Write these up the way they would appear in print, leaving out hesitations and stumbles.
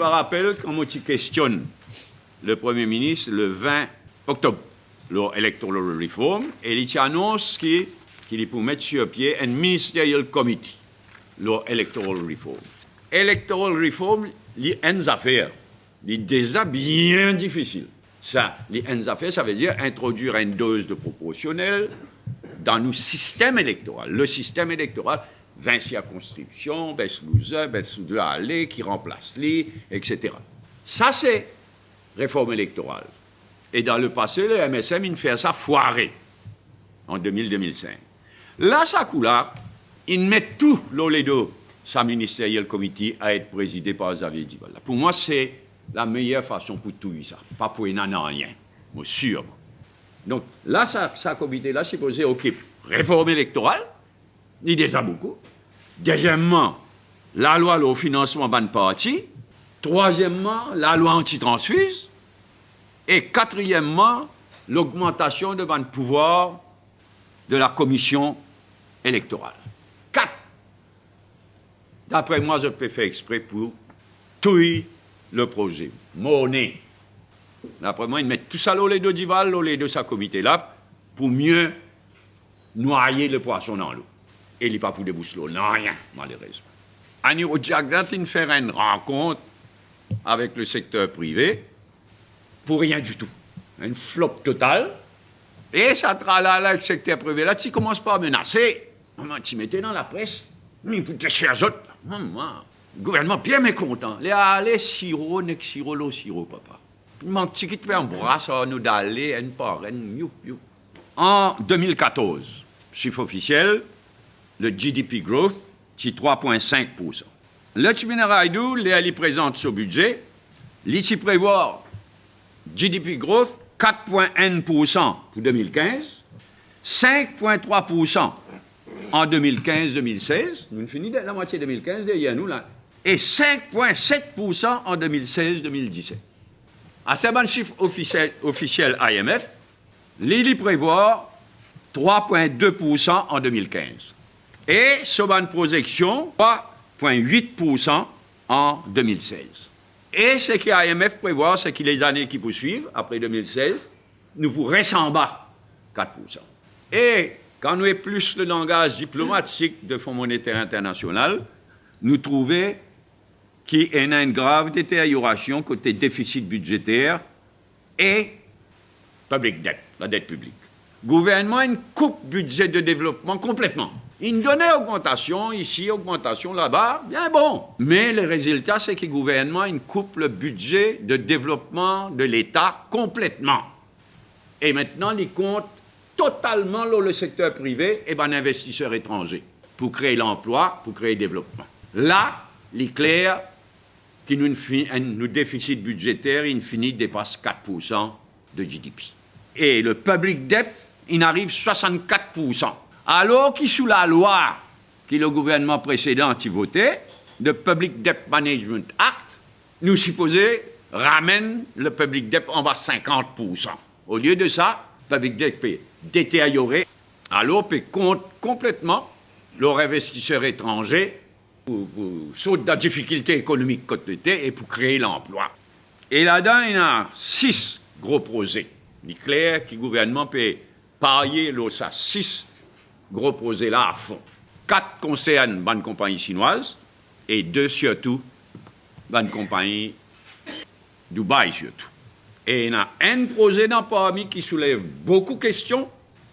me rappelle quand moi, tu questionnes le Premier ministre le 20 octobre, l'Electoral Reform, et il annonce qu'il est pour mettre sur pied un Ministerial Committee, l'Electoral Reform. Electoral Reform, il y a une affaire, il est déjà bien difficile. Ça, les affaires, ça veut dire introduire une dose de proportionnel dans nos systèmes électoraux. Le système électoral, 20 circonscriptions, ben sous deux allées, qui remplacent les, etc. Ça, c'est réforme électorale. Et dans le passé, le MSM, il fait ça foiré, en 2000-2005. Là, ça coule là, ils mettent tout l'Oledo, sa ministériel committee, à être présidé par Xavier Dival. Pour moi, c'est la meilleure façon pour tout ça. Pas pour rien, moi, sûr. Donc, là, ça comité-là, c'est posé, OK, réforme électorale, il déjà beaucoup. Deuxièmement, la loi au financement ban parti. Troisièmement, la loi anti-transfuse. Et quatrièmement, l'augmentation de ban pouvoir de la commission électorale. 4. D'après moi, je peux faire exprès pour tout le projet. Monnaie. D'après moi, ils mettent tout ça les deux Dival, les deux sa comité-là, pour mieux noyer le poisson dans l'eau. Et il n'est pas pour déboucher l'eau, non, rien, malheureusement. Annie Jagnat, il fait une rencontre avec le secteur privé pour rien du tout. Une flop totale. Et ça tralala, le secteur privé, là, tu commences pas à menacer. Tu mettais dans la presse, mais pour te cher autres. Le gouvernement bien mécontent. Les sirop, nek sirop, l'eau sirop, papa. Il manque qui te fait un bras, ça nous d'aller, une parraine, you. En 2014, chiffre officiel, le GDP growth, c'est 3,5%. Le Tchibinaraïdou, il présente ce budget, il prévoit GDP growth 4,1% pour 2015, 5,3% en 2015-2016, nous finissons la moitié 2015 derrière nous là, et 5,7% en 2016-2017. À ce bon chiffre officiel IMF, l'ILI prévoit 3,2% en 2015. Et ce bonne projection, 3,8% en 2016. Et ce que l'IMF prévoit, c'est que les années qui poursuivent, après 2016, nous pourrons en bas 4%. Et quand nous avons plus le langage diplomatique de Fonds monétaire international, nous trouvons qu'il y a une grave détérioration côté déficit budgétaire et public debt, la dette publique. Le gouvernement une coupe budget de développement complètement. Il donnait augmentation ici, augmentation là-bas, bien bon. Mais le résultat, c'est que le gouvernement une coupe le budget de développement de l'État complètement. Et maintenant, il compte totalement le secteur privé et l'investisseur étranger pour créer l'emploi, pour créer le développement. Là, il est clair que nous déficit budgétaire, il finit dépasse 4% de GDP. Et le public debt, il arrive 64%. Alors que sous la loi que le gouvernement précédent a voté, le Public Debt Management Act, nous supposons ramène le public debt en bas 50%. Au lieu de ça, le public debt peut détériorer, alors peut compte complètement leur investisseur étranger pour sauter dans la difficulté économique côté et pour créer l'emploi. Et là-dedans, il y a 6 gros projets. Il est clair que le gouvernement peut parier ça 6 gros projets là à fond. 4 concernent bonne compagnie chinoise et 2 surtout bonne compagnie Dubaï surtout. Et il y a un projet dans parmi qui soulève beaucoup de questions,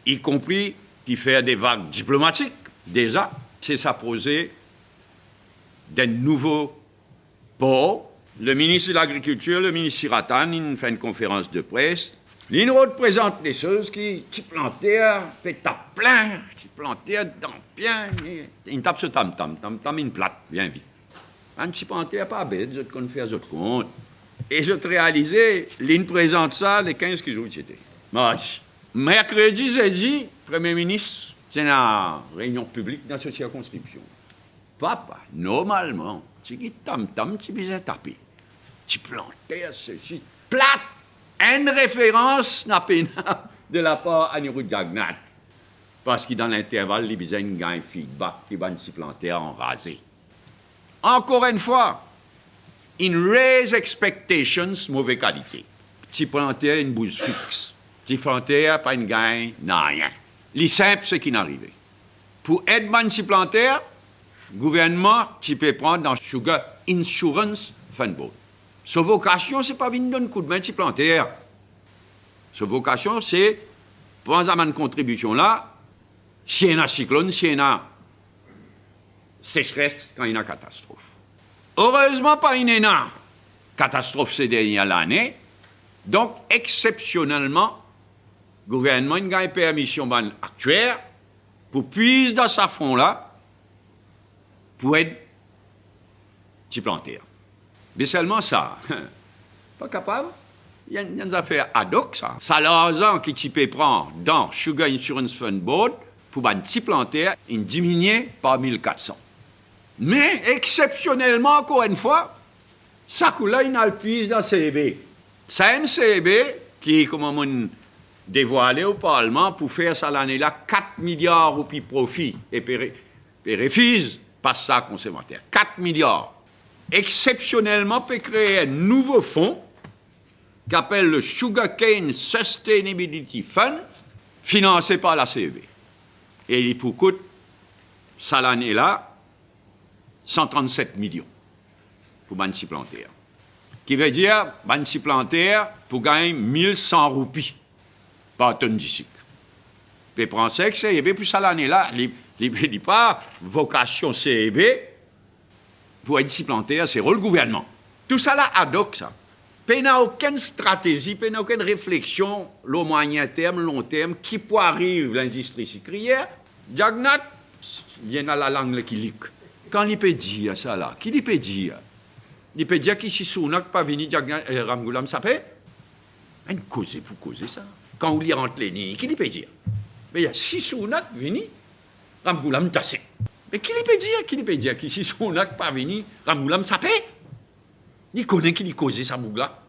y compris qui fait des vagues diplomatiques déjà. C'est ça projet d'un nouveau port. Le ministre de l'Agriculture, le ministre Siratan, il fait une conférence de presse. L'INROD présente des choses qui plantaient, tape plein, qui plantaient dans bien. Il tape ce tam-tam, une plate, bien vite. Un petit plantaire pas bête, je te fais autre compte. Et je te réalisais, l'IN présente ça les 15 jours c'était. Mercredi, jeudi, Premier ministre, c'est une réunion publique dans cette circonscription. Papa, normalement, tu dis tam-tam, tu bisais taper. Tu plantais ceci. Plate! Une référence n'a pas de la part d'Annie Jagnat. Parce que dans l'intervalle, il bisait une gagne feedback qui va se planter en rasé. Encore une fois, In raise expectations, mauvaise qualité. Petit planter, une bouse fixe. Petit planter, pas une gagne, non, rien. Les simple, c'est qui n'arrive. Pour aider petit planter, le gouvernement, tu peux prendre dans Sugar Insurance Fund Board. Sa vocation, c'est pas venir donner un coup de main petit planter. Sa vocation, c'est prendre une contribution là, s'il y a un cyclone, s'il y a une sécheresse, quand il y a une catastrophe. Heureusement, pas une catastrophe ces dernières années. Donc, exceptionnellement, le gouvernement a une permission actuelle pour puiser dans sa fonds là pour être petit planter. Mais seulement ça, pas capable. Il y a une affaire ad hoc, ça. Ça, l'argent qui tu peux prendre dans Sugar Insurance Fund Board pour un petit planter, il diminue par 1400. Mais, exceptionnellement, encore une fois, ça coule il a le puise dans CEB. Ça MCB qui, comme on dévoilé au Parlement pour faire ça l'année-là, 4 milliards de profit et refuse pas ça consommateur. 4 milliards. Exceptionnellement, peut créer un nouveau fonds qu'appelle le Sugarcane Sustainability Fund, financé par la CEB. Et il coûte, ça l'année-là, 137 millions pour Bansi Planter. Qui veut dire, Bansi Planter, pour gagner 1100 roupies par tonne de sucre. Les Français, CEB, puis ça l'année-là, il n'y a pas vocation CEB pour être Planter, c'est rôle gouvernement. Tout ça là, ad hoc, ça. Il n'y a aucune stratégie, il n'y a aucune réflexion, le moyen terme, long terme, qui peut arriver l'industrie sucrière. Diagnat, il y a la langue qui lit. Quand il peut dire ça là, qui il peut dire? Il peut dire qu'ici, Sounak, pas venu Diagnat Ramgoulam Sapé? Il cause pour causer ça. Quand on y rentre les nids, qui il peut dire? Mais il y a 6 Sounak venu, Ramgoulam Tassé. Mais qui il peut dire? Qui il peut dire qu'ici, Sounak, pas venu Ramgoulam Sapé? Il connaît qui il cause ça, Mougla.